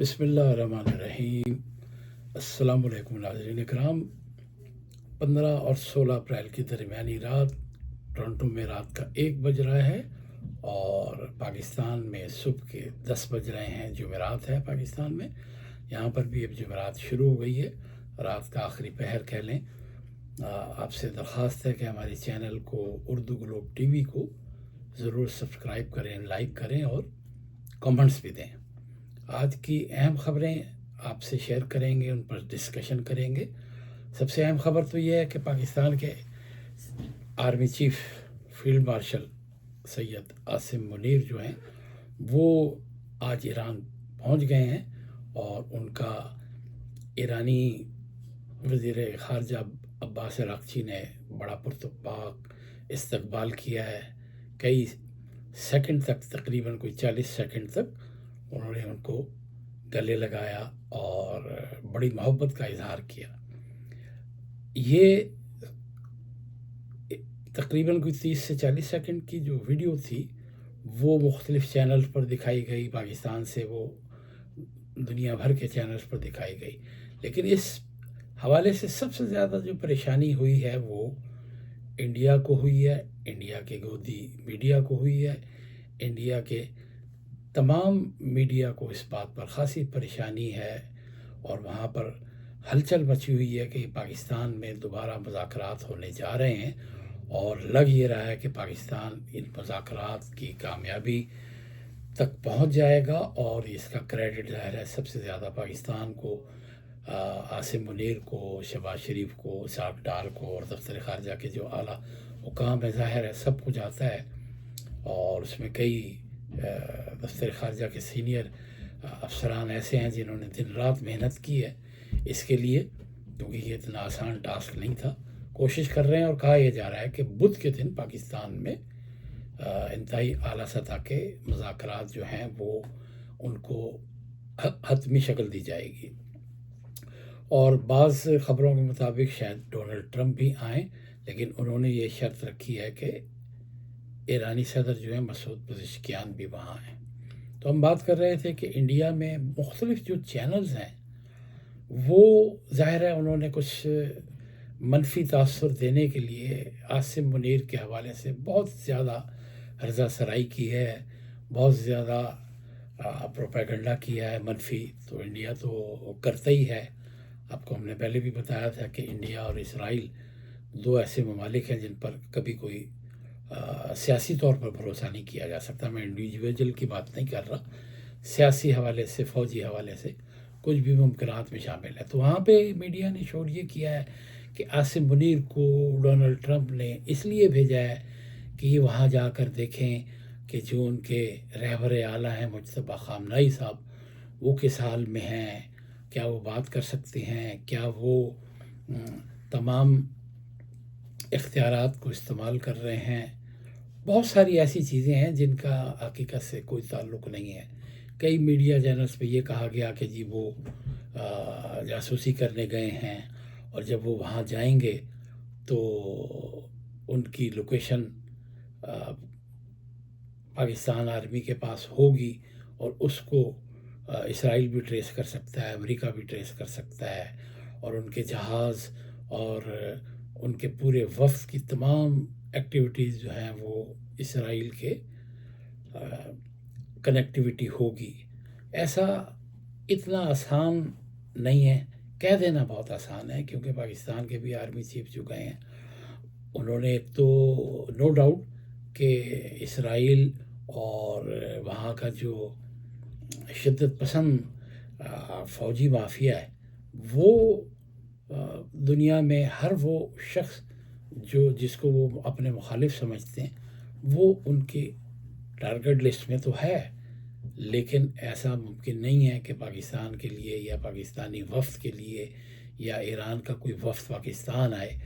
بسم اللہ الرحمن الرحیم۔ السلام علیکم ناظرین کرام۔ 15 اور 16 اپریل کی درمیانی رات ٹورنٹو میں رات کا 1 بج رہا ہے اور پاکستان میں صبح کے 10 بج رہے ہیں۔ جمعرات ہے پاکستان میں، یہاں پر بھی اب جمعرات شروع ہو گئی ہے، رات کا آخری پہر کہہ لیں۔ آپ سے درخواست ہے کہ ہماری چینل کو اردو گلوب ٹی وی کو ضرور سبسکرائب کریں، لائک کریں اور کمنٹس بھی دیں۔ آج کی اہم خبریں آپ سے شیئر کریں گے، ان پر ڈسکشن کریں گے۔ سب سے اہم خبر تو یہ ہے کہ پاکستان کے army chief field marshal Syed Asim Munir جو ہیں وہ آج ایران پہنچ گئے ہیں اور ان کا ایرانی وزیر خارجہ عباس اراغچی نے بڑا پرتپاک استقبال کیا ہے۔ کئی سیکنڈ تک، تقریباً کوئی 40 سیکنڈ تک انہوں نے ان کو گلے لگایا اور بڑی محبت کا اظہار کیا۔ یہ تقریباً کوئی 30 سے 40 سیکنڈ کی جو ویڈیو تھی وہ مختلف چینلز پر دکھائی گئی، پاکستان سے وہ دنیا بھر کے چینلز پر دکھائی گئی، لیکن اس حوالے سے سب سے زیادہ جو پریشانی ہوئی ہے وہ انڈیا کو ہوئی ہے، انڈیا کے گودی میڈیا کو ہوئی ہے۔ انڈیا کے تمام میڈیا کو اس بات پر خاصی پریشانی ہے اور وہاں پر ہلچل مچی ہوئی ہے کہ پاکستان میں دوبارہ مذاکرات ہونے جا رہے ہیں اور لگ یہ رہا ہے کہ پاکستان ان مذاکرات کی کامیابی تک پہنچ جائے گا اور اس کا کریڈٹ ظاہر ہے سب سے زیادہ پاکستان کو، عاصم منیر کو، شہباز شریف کو، اسحاق ڈار کو اور دفتر خارجہ کے جو اعلیٰ حکام ہے، ظاہر ہے سب کو جاتا ہے۔ اور اس میں کئی دفتر خارجہ کے سینئر افسران ایسے ہیں جنہوں نے دن رات محنت کی ہے اس کے لیے، کیونکہ یہ اتنا آسان ٹاسک نہیں تھا۔ کوشش کر رہے ہیں اور کہا یہ جا رہا ہے کہ بدھ کے دن پاکستان میں انتہائی اعلیٰ سطح کے مذاکرات جو ہیں وہ ان کو حتمی شکل دی جائے گی۔ اور بعض خبروں کے مطابق شاید ڈونلڈ ٹرمپ بھی آئیں، لیکن انہوں نے یہ شرط رکھی ہے کہ ایرانی صدر جو ہیں مسعود پزشکیان بھی وہاں ہیں۔ تو ہم بات کر رہے تھے کہ انڈیا میں مختلف جو چینلز ہیں وہ ظاہر ہے انہوں نے کچھ منفی تاثر دینے کے لیے عاصم منیر کے حوالے سے بہت زیادہ ہرزہ سرائی کی ہے، بہت زیادہ پروپیگنڈا کیا ہے منفی۔ تو انڈیا تو کرتا ہی ہے۔ آپ کو ہم نے پہلے بھی بتایا تھا کہ انڈیا اور اسرائیل دو ایسے ممالک ہیں جن پر کبھی کوئی سیاسی طور پر بھروسہ نہیں کیا جا سکتا۔ میں انڈیویجول کی بات نہیں کر رہا، سیاسی حوالے سے، فوجی حوالے سے کچھ بھی ممکنات میں شامل ہے۔ تو وہاں پہ میڈیا نے شور یہ کیا ہے کہ عاصم منیر کو ڈونلڈ ٹرمپ نے اس لیے بھیجا ہے کہ یہ وہاں جا کر دیکھیں کہ جو ان کے رہبر اعلیٰ ہیں مجتبیٰ خامنائی صاحب وہ کس حال میں ہیں، کیا وہ بات کر سکتے ہیں، کیا وہ تمام اختیارات کو استعمال کر رہے ہیں۔ بہت ساری ایسی چیزیں ہیں جن کا حقیقت سے کوئی تعلق نہیں ہے۔ کئی میڈیا چینلز پہ یہ کہا گیا کہ جی وہ جاسوسی کرنے گئے ہیں اور جب وہ وہاں جائیں گے تو ان کی لوکیشن پاکستان آرمی کے پاس ہوگی اور اس کو اسرائیل بھی ٹریس کر سکتا ہے، امریکہ بھی ٹریس کر سکتا ہے، اور ان کے جہاز اور ان کے پورے وفد کی تمام ایکٹیویٹیز جو ہیں وہ اسرائیل کے کنیکٹیویٹی ہوگی۔ ایسا اتنا آسان نہیں ہے، کہہ دینا بہت آسان ہے کیونکہ پاکستان کے بھی آرمی چیف جو گئے ہیں انہوں نے تو نو ڈاؤٹ کہ اسرائیل اور وہاں کا جو شدت پسند فوجی مافیا ہے وہ دنیا میں ہر وہ شخص جس کو وہ اپنے مخالف سمجھتے ہیں وہ ان کی ٹارگٹ لسٹ میں تو ہے، لیکن ایسا ممکن نہیں ہے کہ پاکستان کے لیے یا پاکستانی وفد کے لیے یا ایران کا کوئی وفد پاکستان آئے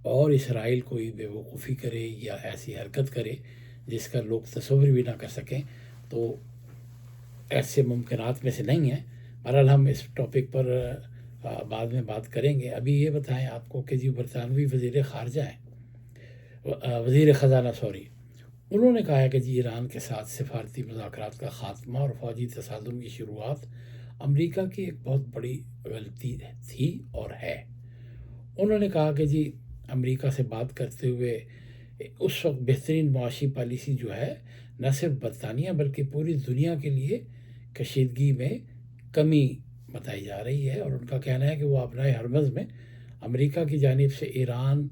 اور اسرائیل کوئی بے وقوفی کرے یا ایسی حرکت کرے جس کا لوگ تصور بھی نہ کر سکیں۔ تو ایسے ممکنات میں سے نہیں ہیں۔ بہرحال ہم اس ٹاپک پر بعد میں بات کریں گے۔ ابھی یہ بتائیں آپ کو کہ جی برطانوی وزیر خارجہ ہیں، وزیر خزانہ انہوں نے کہا ہے کہ جی ایران کے ساتھ سفارتی مذاکرات کا خاتمہ اور فوجی تصادم کی شروعات امریکہ کی ایک بہت بڑی غلطی تھی اور ہے۔ انہوں نے کہا کہ جی امریکہ سے بات کرتے ہوئے اس وقت بہترین معاشی پالیسی جو ہے نہ صرف برطانیہ بلکہ پوری دنیا کے لیے کشیدگی میں کمی بتائی جا رہی ہے، اور ان کا کہنا ہے کہ وہ ابنائے ہرمز میں امریکہ کی جانب سے ایران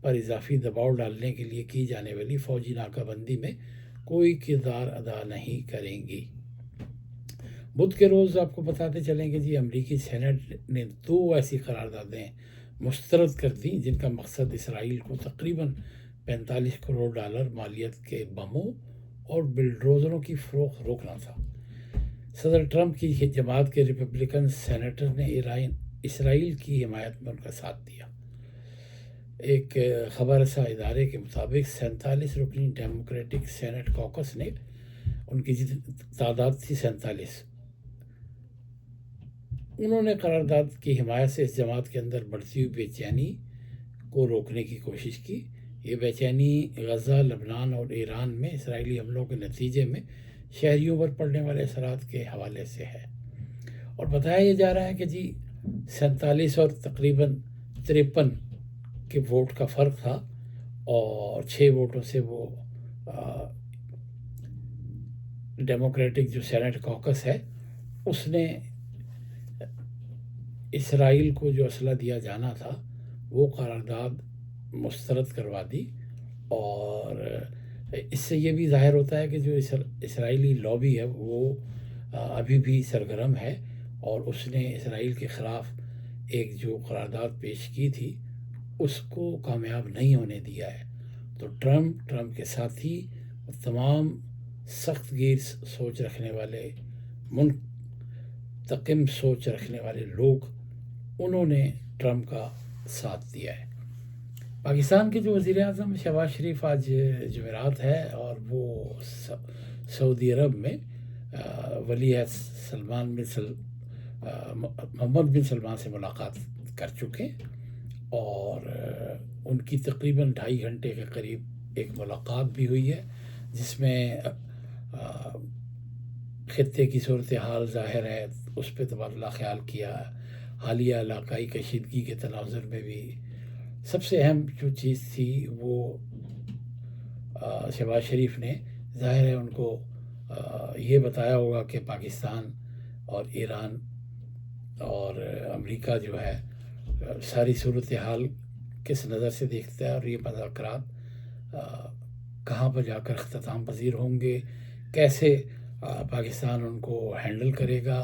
پر اضافی دباؤ ڈالنے کے لیے کی جانے والی فوجی ناکہ بندی میں کوئی کردار ادا نہیں کریں گی۔ بدھ کے روز آپ کو بتاتے چلیں کہ جی امریکی سینٹ نے 2 ایسی قراردادیں مسترد کر دیں جن کا مقصد اسرائیل کو تقریباً 45 کروڑ ڈالر مالیت کے بموں اور بلڈوزروں کی فروخت روکنا تھا۔ صدر ٹرمپ کی جماعت کے ریپبلکن سینیٹر نے اسرائیل کی حمایت میں ان کا ساتھ دیا۔ ایک خبر رساں ادارے کے مطابق 47 رکنی ڈیموکریٹک سینٹ کوکس نے، ان کی تعداد تھی 47، انہوں نے قرارداد کی حمایت سے اس جماعت کے اندر بڑھتی ہوئی بے چینی کو روکنے کی کوشش کی۔ یہ بے چینی غزہ، لبنان اور ایران میں اسرائیلی حملوں کے نتیجے میں شہریوں پر پڑنے والے اثرات کے حوالے سے ہے، اور بتایا یہ جا رہا ہے کہ جی 47 اور تقریباً 53 کے ووٹ کا فرق تھا، اور 6 ووٹوں سے وہ ڈیموکریٹک جو سینٹ کوکس ہے اس نے اسرائیل کو جو اسلحہ دیا جانا تھا وہ قرارداد مسترد کروا دی، اور اس سے یہ بھی ظاہر ہوتا ہے کہ جو اسرائیلی لابی ہے وہ ابھی بھی سرگرم ہے، اور اس نے اسرائیل کے خلاف ایک جو قرارداد پیش کی تھی اس کو کامیاب نہیں ہونے دیا ہے۔ تو ٹرمپ کے ساتھی تمام سخت گیر سوچ رکھنے والے، منتقم سوچ رکھنے والے لوگ، انہوں نے ٹرمپ کا ساتھ دیا ہے۔ پاکستان کے جو وزیر اعظم شہباز شریف آج جمعرات ہے، اور وہ سعودی عرب میں ولی عہد محمد بن سلمان سے ملاقات کر چکے، اور ان کی تقریباً 2.5 گھنٹے کے قریب ایک ملاقات بھی ہوئی ہے، جس میں خطے کی صورتحال ظاہر ہے اس پہ تبادلہ خیال کیا۔ حالیہ علاقائی کشیدگی کے تناظر میں بھی سب سے اہم جو چیز تھی وہ شہباز شریف نے ظاہر ہے ان کو یہ بتایا ہوگا کہ پاکستان اور ایران اور امریکہ جو ہے ساری صورتحال کس نظر سے دیکھتا ہے، اور یہ مذاکرات کہاں پر جا کر اختتام پذیر ہوں گے، کیسے پاکستان ان کو ہینڈل کرے گا،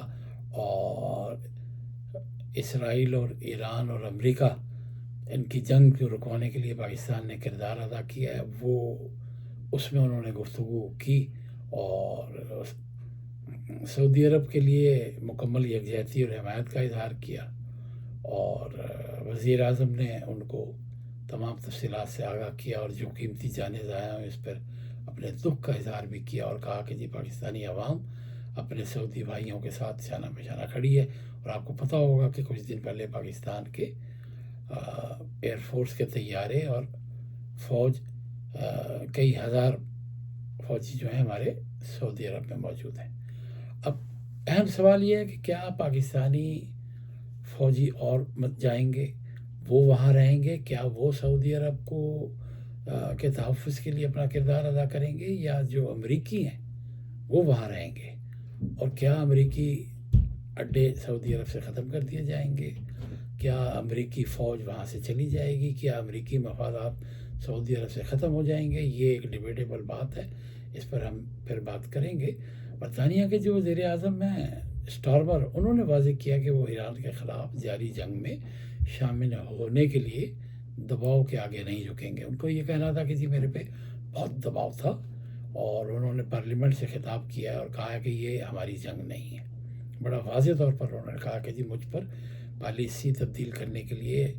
اور اسرائیل اور ایران اور امریکہ ان کی جنگ کو رکوانے کے لیے پاکستان نے کردار ادا کیا ہے، وہ اس میں انہوں نے گفتگو کی، اور سعودی عرب کے لیے مکمل یکجہتی اور حمایت کا اظہار کیا، اور وزیر اعظم نے ان کو تمام تفصیلات سے آگاہ کیا، اور جو قیمتی جانیں ضائع ہوئیں اس پر اپنے دکھ کا اظہار بھی کیا، اور کہا کہ جی پاکستانی عوام اپنے سعودی بھائیوں کے ساتھ شانہ بشانہ کھڑی ہے۔ اور آپ کو پتہ ہوگا کہ کچھ دن پہلے پاکستان کے ایئر فورس کے طیارے اور فوج کئی ہزار فوجی جو ہیں ہمارے سعودی عرب میں موجود ہیں۔ اب اہم سوال یہ ہے کہ کیا پاکستانی فوجی اور جائیں گے، وہ وہاں رہیں گے، کیا وہ سعودی عرب کو کے تحفظ کے لیے اپنا کردار ادا کریں گے، یا جو امریکی ہیں وہ وہاں رہیں گے، اور کیا امریکی اڈے سعودی عرب سے ختم کر دیے جائیں گے، کیا امریکی فوج وہاں سے چلی جائے گی، کیا امریکی مفادات سعودی عرب سے ختم ہو جائیں گے؟ یہ ایک ڈیبیٹیبل بات ہے، اس پر ہم پھر بات کریں گے۔ برطانیہ کے جو وزیر اعظم ہیں اسٹارمر، انہوں نے واضح کیا کہ وہ ایران کے خلاف جاری جنگ میں شامل ہونے کے لیے دباؤ کے آگے نہیں جھکیں گے۔ ان کو یہ کہنا تھا کہ جی میرے پہ بہت دباؤ تھا، اور انہوں نے پارلیمنٹ سے خطاب کیا اور کہا کہ یہ ہماری جنگ نہیں ہے۔ بڑا واضح طور پر انہوں نے کہا کہ جی مجھ پر پالیسی تبدیل کرنے کے لیے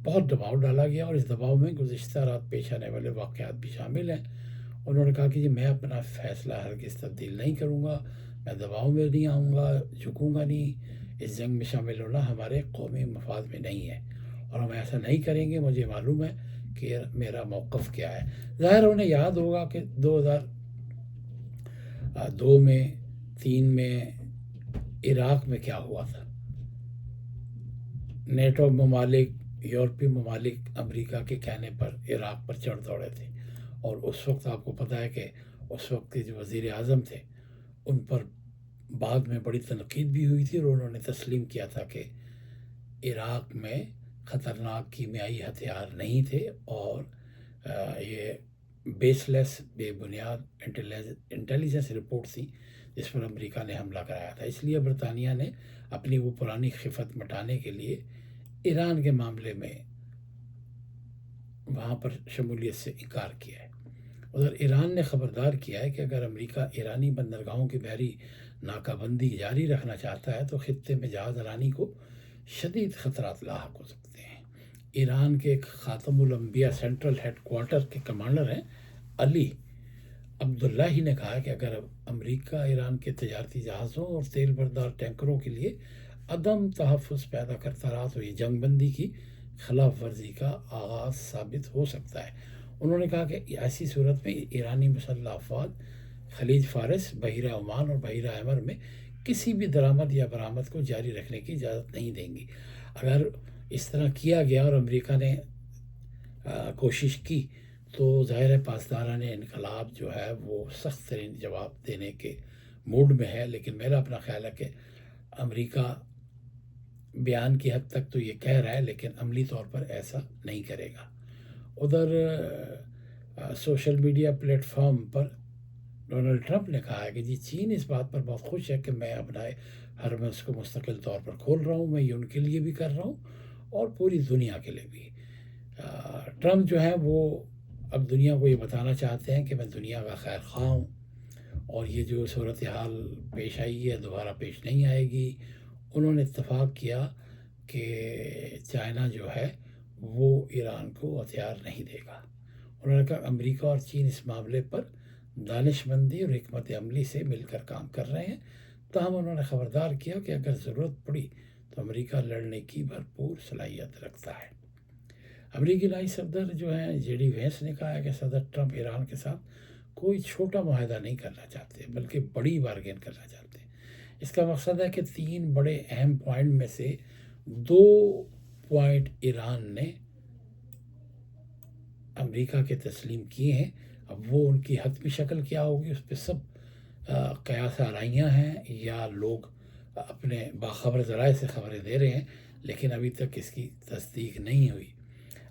بہت دباؤ ڈالا گیا، اور اس دباؤ میں گزشتہ رات پیش آنے والے واقعات بھی شامل ہیں۔ انہوں نے کہا کہ جی میں اپنا فیصلہ ہرگز تبدیل نہیں کروں گا، میں دباؤ میں نہیں آؤں گا، جھکوں گا نہیں۔ اس جنگ میں شامل ہونا ہمارے قومی مفاد میں نہیں ہے، اور ہم ایسا نہیں کریں گے۔ مجھے معلوم ہے کہ میرا موقف کیا ہے۔ ظاہر انہیں یاد ہوگا کہ 2002 میں 3 میں عراق میں کیا ہوا تھا. نیٹو ممالک، یورپی ممالک امریکہ کے کہنے پر عراق پر چڑھ دوڑے تھے، اور اس وقت آپ کو پتہ ہے کہ اس وقت کے جو وزیر اعظم تھے ان پر بعد میں بڑی تنقید بھی ہوئی تھی، اور انہوں نے تسلیم کیا تھا کہ عراق میں خطرناک کیمیائی ہتھیار نہیں تھے، اور یہ بیس لیس، بے بنیاد انٹیلیجنس رپورٹ تھی جس پر امریکہ نے حملہ کرایا تھا. اس لیے برطانیہ نے اپنی وہ پرانی خفت مٹانے کے لیے ایران کے معاملے میں وہاں پر شمولیت سے انکار کیا ہے. ادھر ایران نے خبردار کیا ہے کہ اگر امریکہ ایرانی بندرگاہوں کی بحری ناکہ بندی جاری رکھنا چاہتا ہے تو خطے میں جہاز رانی کو شدید خطرات لاحق ہو سکتے ہیں. ایران کے ایک خاتم الانبیاء سینٹرل ہیڈ کوارٹر کے کمانڈر ہیں علی عبداللہ ہی نے کہا کہ اگر امریکہ ایران کے تجارتی جہازوں اور تیل بردار ٹینکروں کے لیے عدم تحفظ پیدا کرتا رہا تو یہ جنگ بندی کی خلاف ورزی کا آغاز ثابت ہو سکتا ہے. انہوں نے کہا کہ ایسی صورت میں ایرانی مسلح افواج خلیج فارس، بحیرہ عمان اور بحیرہ احمر میں کسی بھی درآمد یا برآمد کو جاری رکھنے کی اجازت نہیں دیں گی. اگر اس طرح کیا گیا اور امریکہ نے کوشش کی تو ظاہر ہے پاسداران انقلاب جو ہے وہ سخت ترین جواب دینے کے موڈ میں ہے. لیکن میرا اپنا خیال ہے کہ امریکہ بیان کی حد تک تو یہ کہہ رہا ہے لیکن عملی طور پر ایسا نہیں کرے گا. ادھر سوشل میڈیا پلیٹ فارم پر ڈونلڈ ٹرمپ نے کہا ہے کہ جی چین اس بات پر بہت خوش ہے کہ میں اپنا ہرمز کو مستقل طور پر کھول رہا ہوں. میں یہ ان کے لیے بھی کر رہا ہوں اور پوری دنیا کے لیے بھی. ٹرمپ جو ہے وہ اب دنیا کو یہ بتانا چاہتے ہیں کہ میں دنیا کا خیر خواہ ہوں، اور یہ جو صورتحال پیش آئی ہے دوبارہ پیش نہیں آئے گی. انہوں نے اتفاق کیا کہ چائنا جو ہے وہ ایران کو ہتھیار نہیں دے گا. انہوں نے کہا امریکہ اور چین اس معاملے پر دانش مندی اور حکمت عملی سے مل کر کام کر رہے ہیں. تاہم انہوں نے خبردار کیا کہ اگر ضرورت پڑی تو امریکہ لڑنے کی بھرپور صلاحیت رکھتا ہے. امریکی نائب صدر جو ہیں جے ڈی وینس نے کہا ہے کہ صدر ٹرمپ ایران کے ساتھ کوئی چھوٹا معاہدہ نہیں کرنا چاہتے بلکہ بڑی بارگین کرنا چاہتے ہیں. اس کا مقصد ہے کہ 3 بڑے اہم پوائنٹ میں سے 2 پوائنٹ ایران نے امریکہ کے تسلیم کیے ہیں. اب وہ ان کی حتمی شکل کیا ہوگی اس پہ سب قیاس آرائیاں ہیں یا لوگ اپنے باخبر ذرائع سے خبریں دے رہے ہیں، لیکن ابھی تک اس کی تصدیق نہیں ہوئی.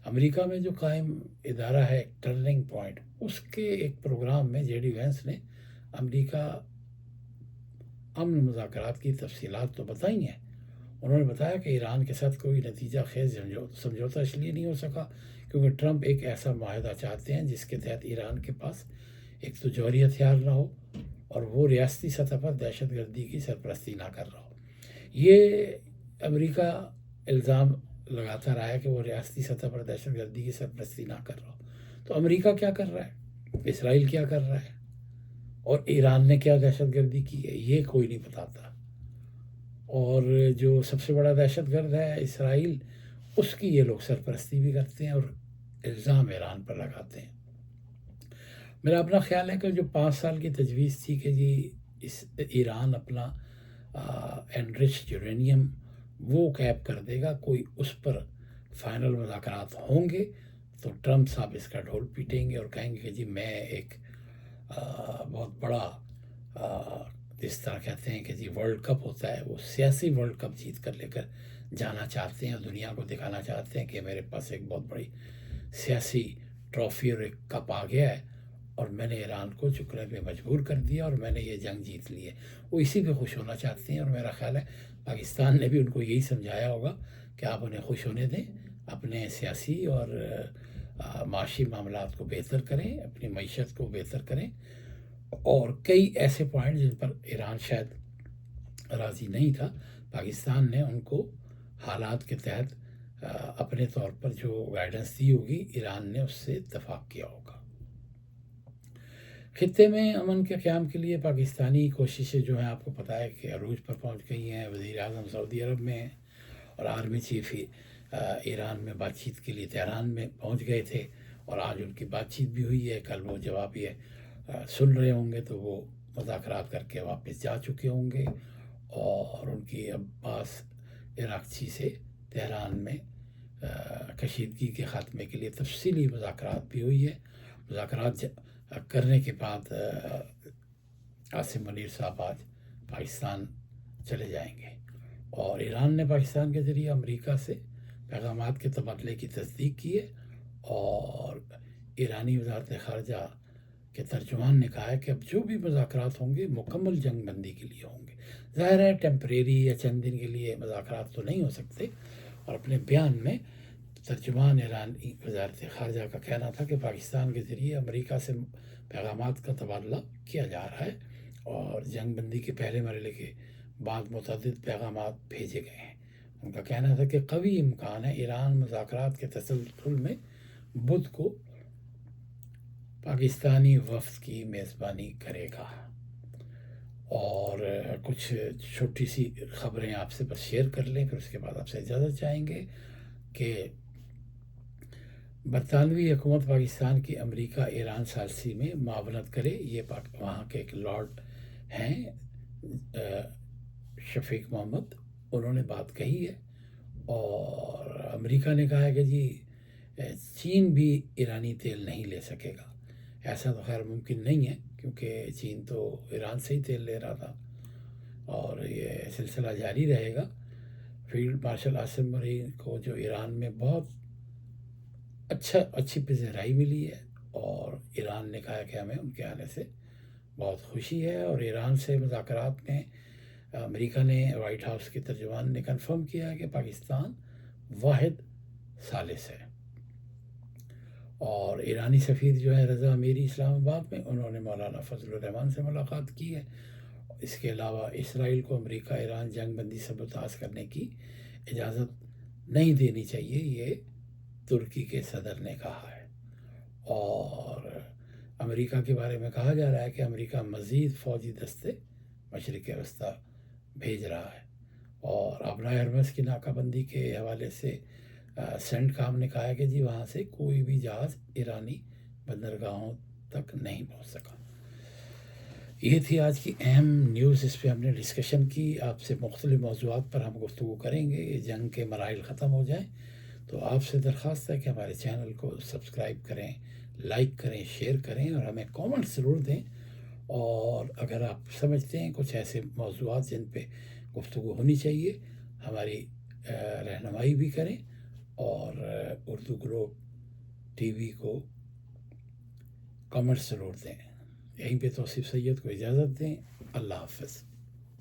امریکہ میں جو قائم ادارہ ہے ٹرننگ پوائنٹ، اس کے ایک پروگرام میں جے ڈی وینس نے امریکہ امن مذاکرات کی تفصیلات تو بتائی ہیں. انہوں نے بتایا کہ ایران کے ساتھ کوئی نتیجہ خیز سمجھوتہ اس لیے نہیں ہو سکا کیونکہ ٹرمپ ایک ایسا معاہدہ چاہتے ہیں جس کے تحت ایران کے پاس ایک تو جوہری ہتھیار نہ ہو اور وہ ریاستی سطح پر دہشت گردی کی سرپرستی نہ کر رہا ہو. یہ امریکہ الزام لگاتا رہا ہے کہ وہ ریاستی سطح پر دہشت گردی کی سرپرستی نہ کر رہا ہو. تو امریکہ کیا کر رہا ہے، اسرائیل کیا کر رہا ہے، اور ایران نے کیا دہشت گردی کی ہے یہ کوئی نہیں بتاتا. اور جو سب سے بڑا دہشت گرد ہے اسرائیل، اس کی یہ لوگ سرپرستی بھی کرتے ہیں اور الزام ایران پر لگاتے ہیں. میرا اپنا خیال ہے کہ جو 5 سال کی تجویز تھی کہ جی ایران اپنا انرچڈ یورینیم وہ کیپ کر دے گا، کوئی اس پر فائنل مذاکرات ہوں گے تو ٹرمپ صاحب اس کا ڈھول پیٹیں گے اور کہیں گے کہ جی میں ایک بہت بڑا جس طرح کہتے ہیں کہ جی ورلڈ کپ ہوتا ہے وہ سیاسی ورلڈ کپ جیت کر لے کر جانا چاہتے ہیں اور دنیا کو دکھانا چاہتے ہیں کہ میرے پاس ایک بہت بڑی سیاسی ٹرافی اور ایک کپ آ گیا ہے اور میں نے ایران کو جھکنے پہ مجبور کر دیا اور میں نے یہ جنگ جیت لی ہے. وہ اسی پہ خوش ہونا چاہتے ہیں اور میرا خیال ہے پاکستان نے بھی ان کو یہی سمجھایا ہوگا کہ آپ انہیں خوش ہونے دیں، اپنے سیاسی اور معاشی معاملات کو بہتر کریں، اپنی معیشت کو بہتر کریں. اور کئی ایسے پوائنٹ جن پر ایران شاید راضی نہیں تھا، پاکستان نے ان کو حالات کے تحت اپنے طور پر جو گائیڈنس دی ہوگی ایران نے اس سے اتفاق کیا ہوگا. خطے میں امن کے قیام کے لیے پاکستانی کوششیں جو ہیں آپ کو پتہ ہے کہ عروج پر پہنچ گئی ہیں. وزیر اعظم سعودی عرب میں ہیں اور آرمی چیف ایران میں بات چیت کے لیے تہران میں پہنچ گئے تھے اور آج ان کی بات چیت بھی ہوئی ہے. کل وہ جواب یہ سن رہے ہوں گے تو وہ مذاکرات کر کے واپس جا چکے ہوں گے اور ان کی عباس عراقچی سے تہران میں کشیدگی کے خاتمے کے لیے تفصیلی مذاکرات بھی ہوئی ہے۔ مذاکرات کرنے کے بعد عاصم منیر صاحب آج پاکستان چلے جائیں گے، اور ایران نے پاکستان کے ذریعے امریکہ سے پیغامات کے تبادلے کی تصدیق کی ہے، اور ایرانی وزارت خارجہ کے ترجمان نے کہا ہے کہ اب جو بھی مذاکرات ہوں گے مکمل جنگ بندی کے لیے ہوں گے۔ ظاہر ہے ٹیمپریری یا چند دن کے لیے مذاکرات تو نہیں ہو سکتے، اور اپنے بیان میں ترجمان ایرانی وزارت خارجہ کا کہنا تھا کہ پاکستان کے ذریعے امریکہ سے پیغامات کا تبادلہ کیا جا رہا ہے، اور جنگ بندی کے پہلے مرحلے کے بعد متعدد پیغامات بھیجے گئے ہیں۔ ان کا کہنا تھا کہ قوی امکان ہے ایران مذاکرات کے تسلسل میں بدھ کو پاکستانی وفد کی میزبانی کرے گا۔ اور کچھ چھوٹی سی خبریں آپ سے بس شیئر کر لیں، پھر اس کے بعد آپ سے اجازت چاہیں گے کہ برطانوی حکومت پاکستان کی امریکہ ایران ثالثی میں معاونت کرے۔ یہ وہاں کے ایک لارڈ ہیں شفیق محمد، انہوں نے بات کہی ہے، اور امریکہ نے کہا ہے کہ جی چین بھی ایرانی تیل نہیں لے سکے گا۔ ایسا تو خیر ممکن نہیں ہے، کیونکہ چین تو ایران سے ہی تیل لے رہا تھا، اور یہ سلسلہ جاری رہے گا۔ فیلڈ مارشل عاصم منیر کو جو ایران میں بہت اچھی پذیرائی ملی ہے، اور ایران نے کہا کہ ہمیں ان کے آنے سے بہت خوشی ہے، اور ایران سے مذاکرات میں امریکہ نے وائٹ ہاؤس کے ترجمان نے کنفرم کیا ہے کہ پاکستان واحد ثالث ہے۔ اور ایرانی سفیر جو ہے رضا امیری اسلام آباد میں، انہوں نے مولانا فضل الرحمان سے ملاقات کی ہے۔ اس کے علاوہ اسرائیل کو امریکہ ایران جنگ بندی سے متاثر کرنے کی اجازت نہیں دینی چاہیے، یہ ترکی کے صدر نے کہا ہے۔ اور امریکہ کے بارے میں کہا جا رہا ہے کہ امریکہ مزید فوجی دستے مشرق وسطیٰ بھیج رہا ہے۔ اور ابنائے ہرمز کی ناکہ بندی کے حوالے سے سینٹ کام نے کہا ہے کہ جی وہاں سے کوئی بھی جہاز ایرانی بندرگاہوں تک نہیں پہنچ سکا۔ یہ تھی آج کی اہم نیوز، اس پہ ہم نے ڈسکشن کی۔ آپ سے مختلف موضوعات پر ہم گفتگو کریں گے، یہ جنگ کے مراحل ختم ہو جائیں تو آپ سے درخواست ہے کہ ہمارے چینل کو سبسکرائب کریں، لائک کریں، شیئر کریں، اور ہمیں کامنٹ ضرور دیں۔ اور اگر آپ سمجھتے ہیں کچھ ایسے موضوعات جن پہ گفتگو ہونی چاہیے، ہماری رہنمائی بھی کریں، اور اردو گلوب ٹی وی کو کامنٹ ضرور دیں۔ یہیں پہ توصیف سید کو اجازت دیں۔ اللہ حافظ۔